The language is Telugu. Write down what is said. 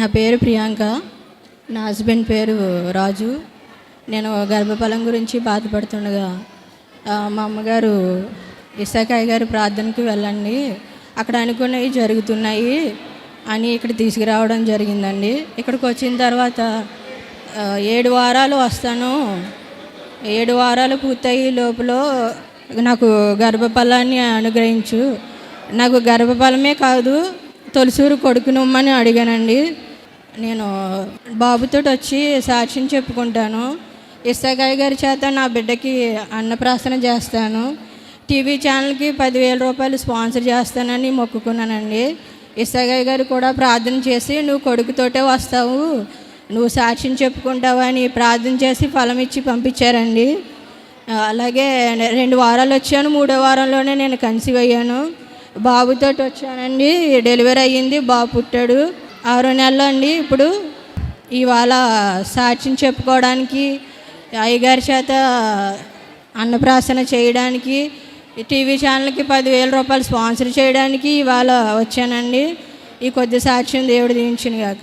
నా పేరు ప్రియాంక. నా హస్బెండ్ పేరు రాజు. నేను గర్భఫలం గురించి బాధపడుతుండగా మా అమ్మగారు ఇసాకాయ గారి ప్రార్థనకి వెళ్ళండి, అక్కడ అనుకున్నవి జరుగుతున్నాయి అని ఇక్కడ తీసుకురావడం జరిగిందండి. ఇక్కడికి వచ్చిన తర్వాత 7 వారాలు వస్తాను, 7 వారాలు పూర్తయ్యే లోపల నాకు గర్భఫలాన్ని అనుగ్రహించు, నాకు గర్భఫలమే కాదు తొలిసూరు కొడుకునమ్మని అడిగానండి. నేను బాబుతో వచ్చి సాక్ష్యం చెప్పుకుంటాను. ఇసాకాయ గారి చేత నా బిడ్డకి అన్నప్రాసన చేస్తాను, టీవీ ఛానల్కి 10,000 రూపాయలు స్పాన్సర్ చేస్తానని మొక్కుకున్నానండి. ఇసాకాయ గారు కూడా ప్రార్థన చేసి నువ్వు కొడుకుతోటే వస్తావు, నువ్వు సాక్ష్యం చెప్పుకుంటావు అని ప్రార్థన చేసి ఫలం ఇచ్చి పంపించారండి. అలాగే 2 వారాలు వచ్చాను, 3వ వారంలోనే నేను కన్సీవ్ అయ్యాను. బాబుతో వచ్చానండి, డెలివరీ అయ్యింది, బాబు పుట్టాడు 6వ నెలలో అండి. ఇప్పుడు ఇవాళ సాక్ష్యం చెప్పుకోవడానికి, అయ్యగారి చేత అన్నప్రాసన చేయడానికి, టీవీ ఛానల్కి 10,000 రూపాయలు స్పాన్సర్ చేయడానికి ఇవాళ వచ్చానండి. ఈ కొద్ది సాక్ష్యం దేవుడు దీవించును గాక.